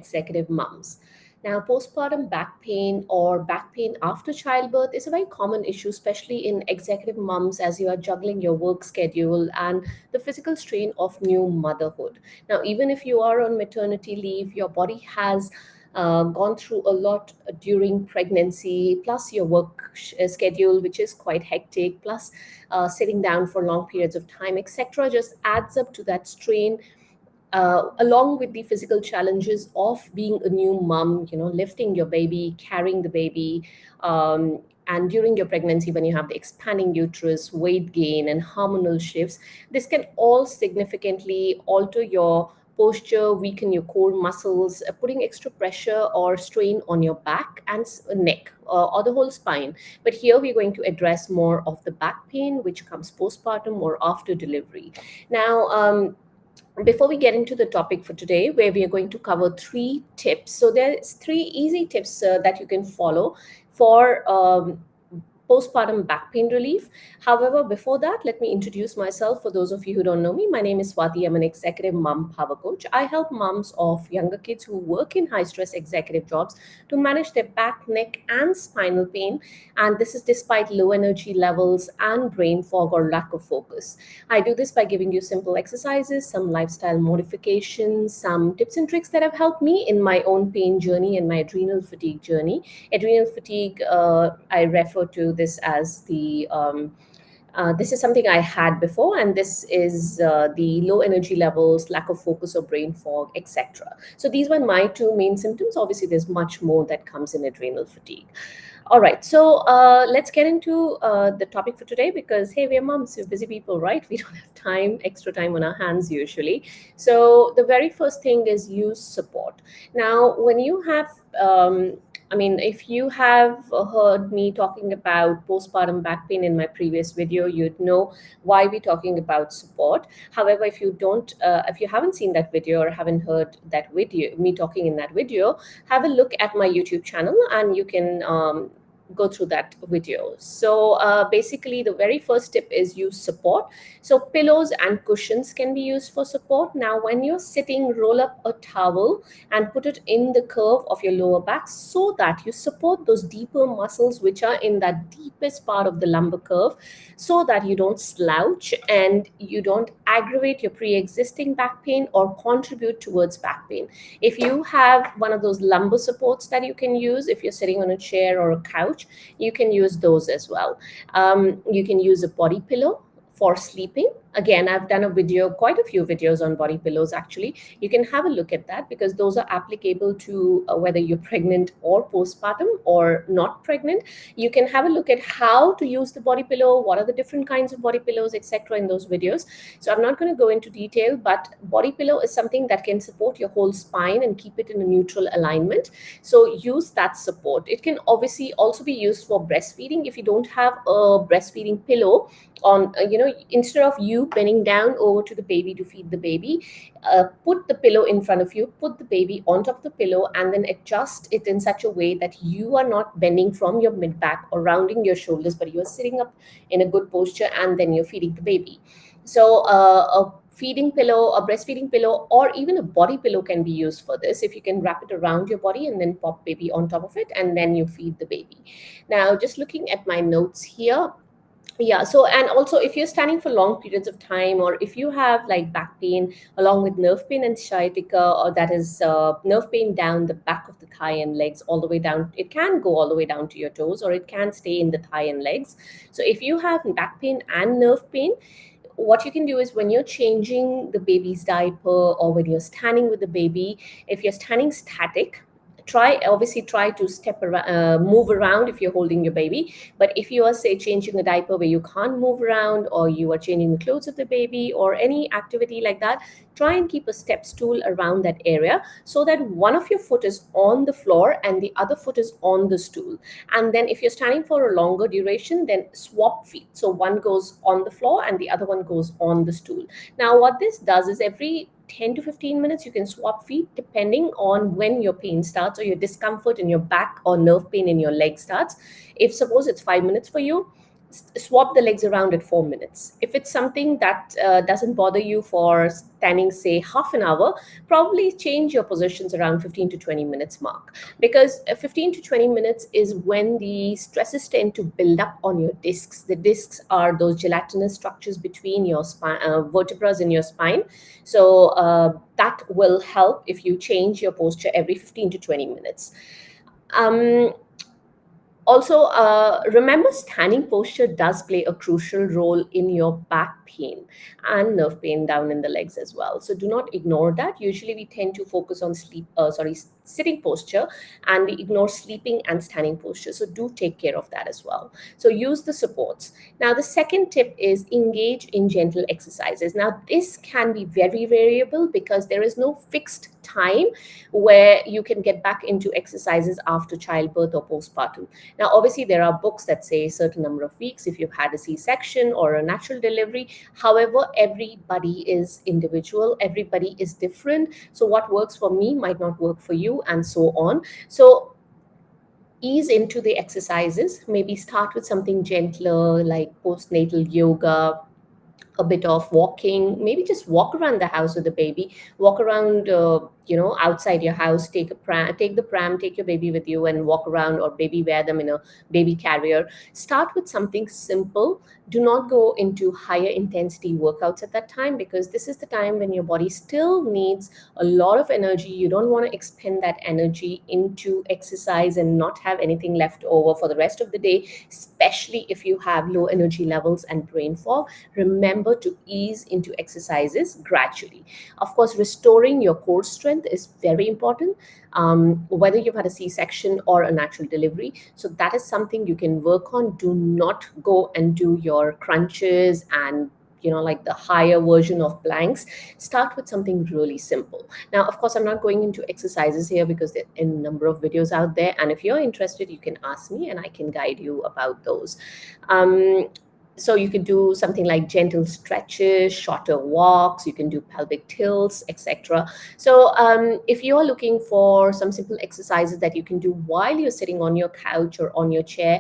executive mums. Now, postpartum back pain or back pain after childbirth is a very common issue, especially in executive mums as you are juggling your work schedule and the physical strain of new motherhood. Now, even if you are on maternity leave, your body has gone through a lot during pregnancy, plus your work schedule, which is quite hectic, plus sitting down for long periods of time, etc., just adds up to that strain, along with the physical challenges of being a new mom, lifting your baby, carrying the baby. And during your pregnancy, when you have the expanding uterus, weight gain, and hormonal shifts, this can all significantly alter your posture, weaken your core muscles, putting extra pressure or strain on your back and neck, or the whole spine. But here we're going to address more of the back pain, which comes postpartum or after delivery. Now, before we get into the topic for today, where we are going to cover three tips. So there's three easy tips that you can follow for postpartum back pain relief. However, before that, let me introduce myself. For those of you who don't know me, my name is Swati. I'm an executive mom power coach. I help moms of younger kids who work in high stress executive jobs to manage their back, neck, and spinal pain. And this is despite low energy levels and brain fog or lack of focus. I do this by giving you simple exercises, some lifestyle modifications, some tips and tricks that have helped me in my own pain journey and my adrenal fatigue journey. Adrenal fatigue, I refer to this as this is something I had before, and this is the low energy levels, lack of focus or brain fog, etc. So these were my two main symptoms. Obviously, there's much more that comes in adrenal fatigue. All right, so let's get into the topic for today, because hey, we're moms, we're busy people, right? We don't have extra time on our hands usually. So the very first thing is use support. Now, when you have if you have heard me talking about postpartum back pain in my previous video, you'd know why we're talking about support. However, if you haven't seen that video or haven't heard that video, me talking in that video, have a look at my YouTube channel and you can go through that video. So basically, the very first tip is use support. So pillows and cushions can be used for support. Now, when you're sitting, roll up a towel and put it in the curve of your lower back so that you support those deeper muscles which are in that deepest part of the lumbar curve, so that you don't slouch and you don't aggravate your pre-existing back pain or contribute towards back pain. If you have one of those lumbar supports that you can use, if you're sitting on a chair or a couch, you can use those as well. You can use a body pillow for sleeping. Again, I've done quite a few videos on body pillows actually. You can have a look at that, because those are applicable to whether you're pregnant or postpartum or not pregnant. You can have a look at how to use the body pillow, what are the different kinds of body pillows, etc. in those videos. So I'm not going to go into detail, but body pillow is something that can support your whole spine and keep it in a neutral alignment. So use that support. It can obviously also be used for breastfeeding. If you don't have a breastfeeding pillow on, instead of you bending down over to the baby to feed the baby, put the pillow in front of you, put the baby on top of the pillow, and then adjust it in such a way that you are not bending from your mid back or rounding your shoulders, but you are sitting up in a good posture, and then you're feeding the baby. So a feeding pillow, a breastfeeding pillow, or even a body pillow can be used for this. If you can wrap it around your body and then pop baby on top of it, and then you feed the baby. Now, just looking at my notes here. Yeah, so and also if you're standing for long periods of time, or if you have like back pain along with nerve pain and sciatica, or that is nerve pain down the back of the thigh and legs all the way down, it can go all the way down to your toes, or it can stay in the thigh and legs. So if you have back pain and nerve pain, what you can do is when you're changing the baby's diaper, or when you're standing with the baby, if you're standing static, try to move around if you're holding your baby. But if you are, say, changing a diaper where you can't move around, or you are changing the clothes of the baby, or any activity like that, try and keep a step stool around that area, so that one of your foot is on the floor and the other foot is on the stool. And then if you're standing for a longer duration, then swap feet. So one goes on the floor and the other one goes on the stool. Now, what this does is every 10 to 15 minutes, you can swap feet depending on when your pain starts, or your discomfort in your back or nerve pain in your leg starts. If suppose it's 5 minutes for you, swap the legs around at 4 minutes. If it's something that doesn't bother you for standing, say, half an hour, probably change your positions around 15 to 20 minutes mark, because 15 to 20 minutes is when the stresses tend to build up on your discs. The discs are those gelatinous structures between your spine, vertebrae in your spine. So that will help if you change your posture every 15 to 20 minutes. Um, Also, remember, standing posture does play a crucial role in your back pain and nerve pain down in the legs as well. So do not ignore that. Usually, we tend to focus on sitting posture, and we ignore sleeping and standing posture. So do take care of that as well. So use the supports. Now, the second tip is engage in gentle exercises. Now, this can be very variable because there is no fixed time where you can get back into exercises after childbirth or postpartum. Now, obviously, there are books that say a certain number of weeks if you've had a C-section or a natural delivery. However, everybody is individual, everybody is different. So, what works for me might not work for you, and so on. So, ease into the exercises. Maybe start with something gentler like postnatal yoga, a bit of walking, maybe just walk around the house with the baby, walk around, outside your house, take the pram, take your baby with you and walk around, or baby wear them in a baby carrier. Start with something simple. Do not go into higher intensity workouts at that time, because this is the time when your body still needs a lot of energy. You don't want to expend that energy into exercise and not have anything left over for the rest of the day, especially if you have low energy levels and brain fog. Remember to ease into exercises gradually. Of course, restoring your core strength is very important, whether you've had a C-section or a natural delivery. So that is something you can work on. Do not go and do your crunches and like the higher version of planks. Start with something really simple. Now, of course, I'm not going into exercises here because there are a number of videos out there, and if you're interested, you can ask me and I can guide you about those. So you can do something like gentle stretches, shorter walks, you can do pelvic tilts, etc. So if you're looking for some simple exercises that you can do while you're sitting on your couch or on your chair,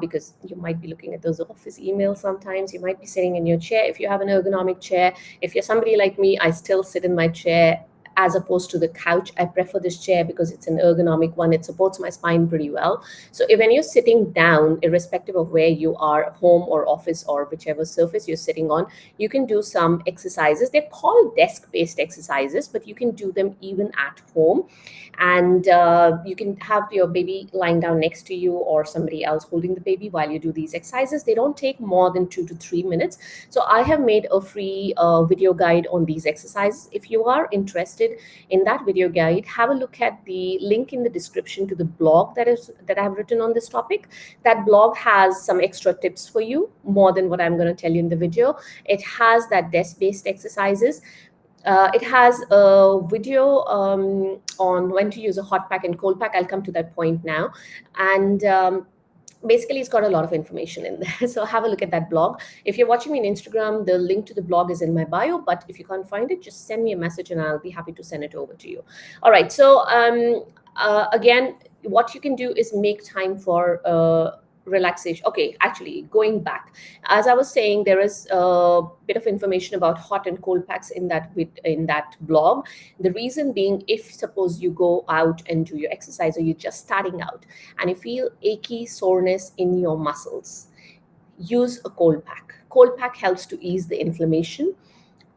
because you might be looking at those office emails sometimes, you might be sitting in your chair. If you have an ergonomic chair, if you're somebody like me, I still sit in my chair as opposed to the couch. I prefer this chair because it's an ergonomic one. It supports my spine pretty well. So if when you're sitting down, irrespective of where you are, home or office or whichever surface you're sitting on, you can do some exercises. They're called desk-based exercises, but you can do them even at home. And you can have your baby lying down next to you or somebody else holding the baby while you do these exercises. They don't take more than 2 to 3 minutes. So I have made a free video guide on these exercises. If you are interested in that video guide, have a look at the link in the description to the blog that I have written on this topic. That blog has some extra tips for you, more than what I'm going to tell you in the video. It has that desk-based exercises. It has a video on when to use a hot pack and cold pack. I'll come to that point now. And basically, it's got a lot of information in there. So have a look at that blog. If you're watching me on Instagram, the link to the blog is in my bio. But if you can't find it, just send me a message and I'll be happy to send it over to you. All right. So again, what you can do is make time for relaxation. Okay, actually, going back, as I was saying, there is a bit of information about hot and cold packs in that blog. The reason being, if suppose you go out and do your exercise, or you're just starting out and you feel achy soreness in your muscles, use a cold pack. Cold pack helps to ease the inflammation.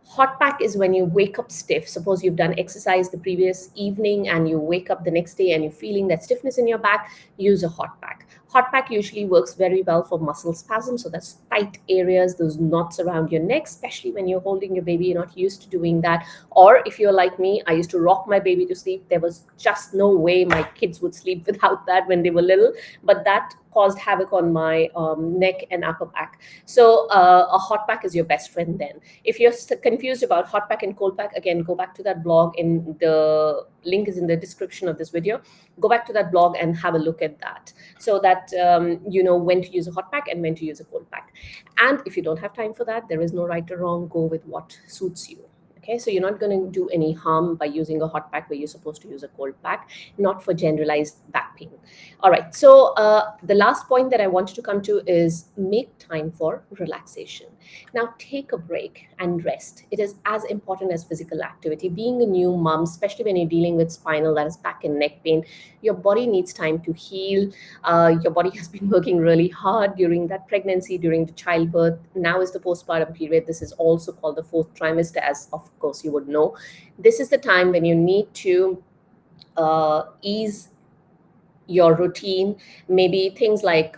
Hot pack is when you wake up stiff. Suppose you've done exercise the previous evening and you wake up the next day and you're feeling that stiffness in your back, use a hot pack. Hot pack usually works very well for muscle spasms. So that's tight areas, those knots around your neck, especially when you're holding your baby, you're not used to doing that. Or if you're like me, I used to rock my baby to sleep. There was just no way my kids would sleep without that when they were little. But that caused havoc on my neck and upper back. So a hot pack is your best friend then. If you're confused about hot pack and cold pack, again, go back to that blog. In the link is in the description of this video. Go back to that blog and have a look at that, so that you know when to use a hot pack and when to use a cold pack. And if you don't have time for that, there is no right or wrong. Go with what suits you. Okay, so you're not going to do any harm by using a hot pack where you're supposed to use a cold pack, not for generalized back pain. All right, so the last point that I wanted to come to is make time for relaxation. Now, take a break and rest. It is as important as physical activity. Being a new mom, especially when you're dealing with spinal, that is back and neck pain, your body needs time to heal. Your body has been working really hard during that pregnancy, during the childbirth. Now is the postpartum period. This is also called the fourth trimester, as of course you would know. This is the time when you need to ease your routine, maybe things like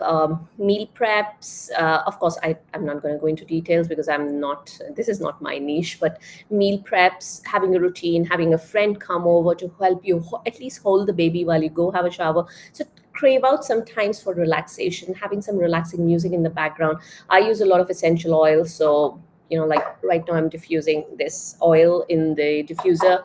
meal preps. Of course, I'm not going to go into details because this is not my niche, but meal preps, having a routine, having a friend come over to help you at least hold the baby while you go have a shower. So crave out some times for relaxation, having some relaxing music in the background. I use a lot of essential oils. So, like right now I'm diffusing this oil in the diffuser.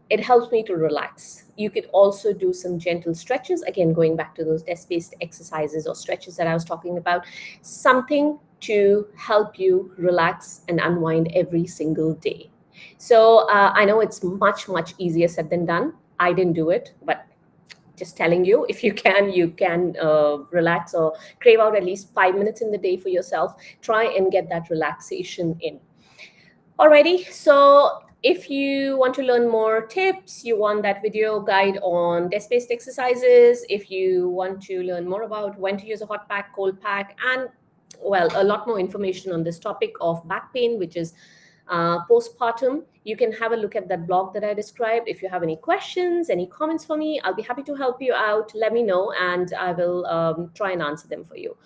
It helps me to relax. You could also do some gentle stretches, again going back to those desk-based exercises or stretches that I was talking about, something to help you relax and unwind every single day. So I know it's much easier said than done. I didn't do it, but just telling you, if you can relax or crave out at least 5 minutes in the day for yourself. Try and get that relaxation in. Alrighty, so if you want to learn more tips, you want that video guide on desk-based exercises, if you want to learn more about when to use a hot pack, cold pack, and well, a lot more information on this topic of back pain, which is postpartum, you can have a look at that blog that I described. If you have any questions, any comments for me, I'll be happy to help you out. Let me know, and I will try and answer them for you.